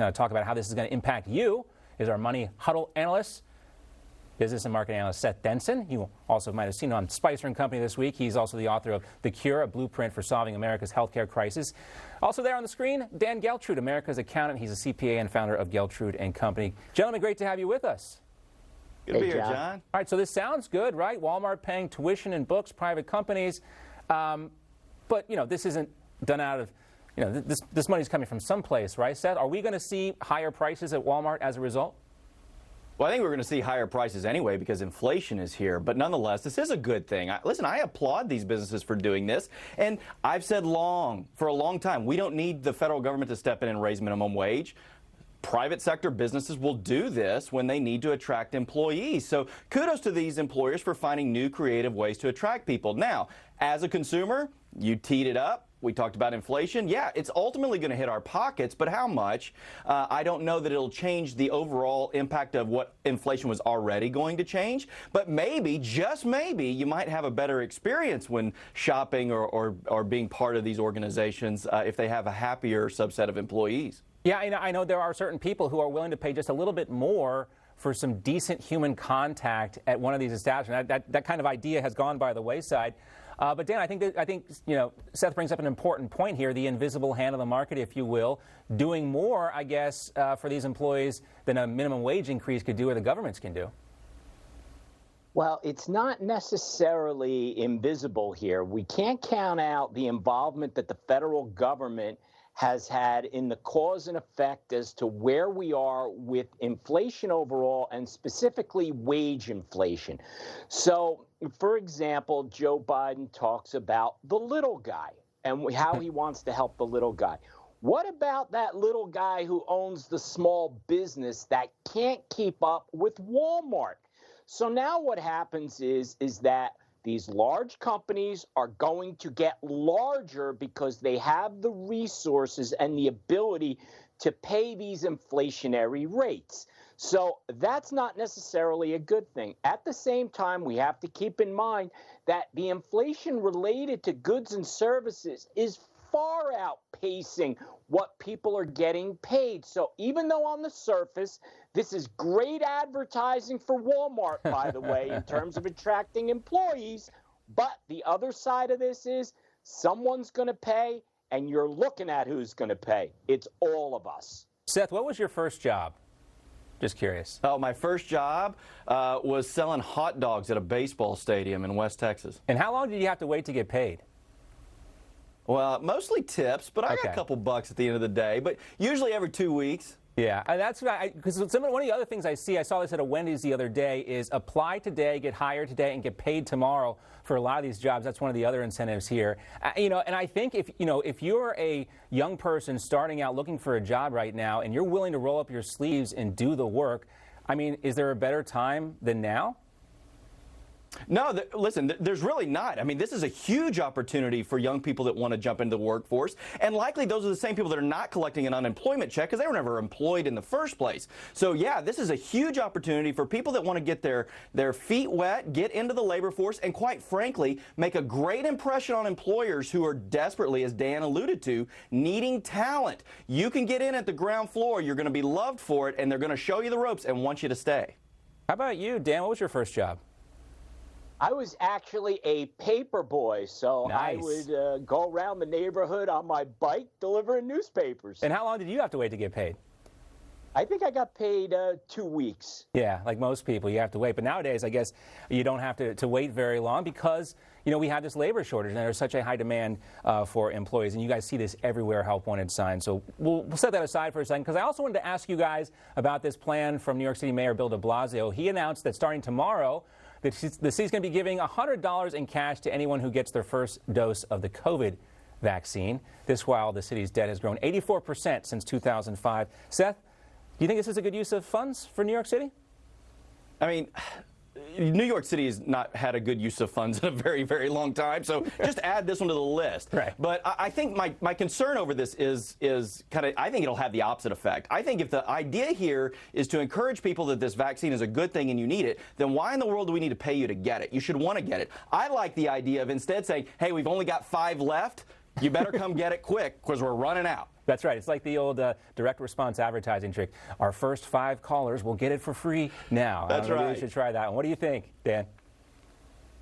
Now, to talk about how this is going to impact you is our Money Huddle analyst, business and marketing analyst Seth Denson. You also might have seen him on Spicer & Company this week. He's also the author of The Cure, a blueprint for solving America's healthcare crisis. Also there on the screen, Dan Geltrude, America's accountant. He's a CPA and founder of Geltrude & Company. Gentlemen, great to have you with us. Good to be here, John. All right, so this sounds good, right? Walmart paying tuition and books, private companies. But, you know, this isn't done out of, you know, this money's coming from someplace, right, Seth? Are we going to see higher prices at Walmart as a result? Well, I think we're going to see higher prices anyway because inflation is here. But nonetheless, this is a good thing. Listen, I applaud these businesses for doing this. And I've said for a long time, we don't need the federal government to step in and raise minimum wage. Private sector businesses will do this when they need to attract employees. So kudos to these employers for finding new creative ways to attract people. Now, as a consumer, you teed it up. We talked about inflation. Yeah, it's ultimately going to hit our pockets, but how much? I don't know that it'll change the overall impact of what inflation was already going to change, but maybe, just maybe, you might have a better experience when shopping or being part of these organizations if they have a happier subset of employees. Yeah, I know there are certain people who are willing to pay just a little bit more for some decent human contact at one of these establishments. That kind of idea has gone by the wayside. But Dan, I think you know, Seth brings up an important point here: the invisible hand of the market, if you will, doing more, I guess, for these employees than a minimum wage increase could do or the governments can do. Well, it's not necessarily invisible here. We can't count out the involvement that the federal government has had in the cause and effect as to where we are with inflation overall and specifically wage inflation. So, for example, Joe Biden talks about the little guy and how he wants to help the little guy. What about that little guy who owns the small business that can't keep up with Walmart? So now what happens is that these large companies are going to get larger because they have the resources and the ability to pay these inflationary rates. So that's not necessarily a good thing. At the same time, we have to keep in mind that the inflation related to goods and services is far outpacing what people are getting paid. So even though on the surface, this is great advertising for Walmart, by the way, in terms of attracting employees, but the other side of this is someone's going to pay, and you're looking at who's going to pay. It's all of us. Seth, what was your first job? Just curious. Oh, my first job was selling hot dogs at a baseball stadium in West Texas. And how long did you have to wait to get paid? Well, mostly tips, but I got a couple bucks at the end of the day, but usually every 2 weeks. Yeah, and that's right. Because one of the other things I saw this at a Wendy's the other day, is apply today, get hired today, and get paid tomorrow for a lot of these jobs. That's one of the other incentives here. You know, and I think if you're a young person starting out looking for a job right now, and you're willing to roll up your sleeves and do the work, I mean, is there a better time than now? No, listen, there's really not. I mean, this is a huge opportunity for young people that want to jump into the workforce. And likely those are the same people that are not collecting an unemployment check because they were never employed in the first place. So, yeah, this is a huge opportunity for people that want to get their feet wet, get into the labor force, and quite frankly, make a great impression on employers who are desperately, as Dan alluded to, needing talent. You can get in at the ground floor. You're going to be loved for it, and they're going to show you the ropes and want you to stay. How about you, Dan? What was your first job? I was actually a paper boy, so nice. I would go around the neighborhood on my bike delivering newspapers. And how long did you have to wait to get paid? I think I got paid 2 weeks. Yeah, like most people, you have to wait. But nowadays, I guess you don't have to wait very long because, you know, we have this labor shortage and there's such a high demand for employees. And you guys see this everywhere, help wanted signs. So we'll set that aside for a second because I also wanted to ask you guys about this plan from New York City Mayor Bill de Blasio. He announced that starting tomorrow, the city's going to be giving $100 in cash to anyone who gets their first dose of the COVID vaccine. This while the city's debt has grown 84% since 2005. Seth, do you think this is a good use of funds for New York City? I mean, New York City has not had a good use of funds in a very, very long time, so just add this one to the list. Right. But I think my concern over this is kind of, I think it'll have the opposite effect. I think if the idea here is to encourage people that this vaccine is a good thing and you need it, then why in the world do we need to pay you to get it? You should want to get it. I like the idea of instead saying, hey, we've only got 5 left. You better come get it quick because we're running out. That's right. It's like the old direct response advertising trick. Our first 5 callers will get it for free now. That's right. Maybe we should try that one. What do you think, Dan?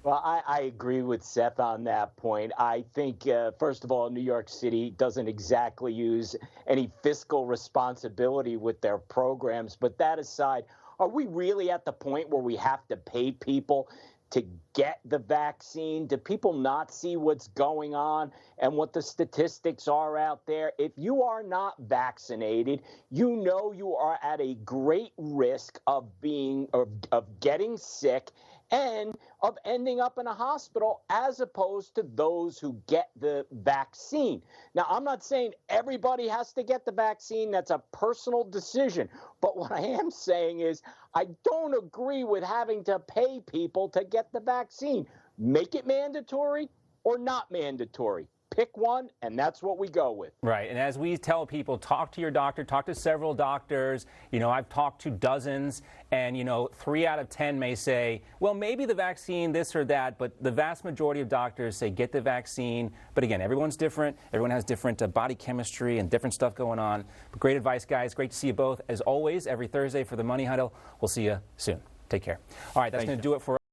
Well, I agree with Seth on that point. I think, first of all, New York City doesn't exactly use any fiscal responsibility with their programs. But that aside, are we really at the point where we have to pay people to get the vaccine? Do people not see what's going on and what the statistics are out there? If you are not vaccinated, you know you are at a great risk of getting sick and of ending up in a hospital, as opposed to those who get the vaccine. Now, I'm not saying everybody has to get the vaccine. That's a personal decision. But what I am saying is I don't agree with having to pay people to get the vaccine. Make it mandatory or not mandatory. Pick one, and that's what we go with. Right, and as we tell people, talk to your doctor, talk to several doctors. You know, I've talked to dozens, and, 3 out of 10 may say, well, maybe the vaccine, this or that, but the vast majority of doctors say get the vaccine. But again, everyone's different. Everyone has different body chemistry and different stuff going on. But great advice, guys. Great to see you both, as always, every Thursday for the Money Huddle. We'll see you soon. Take care. All right, that's going to do it for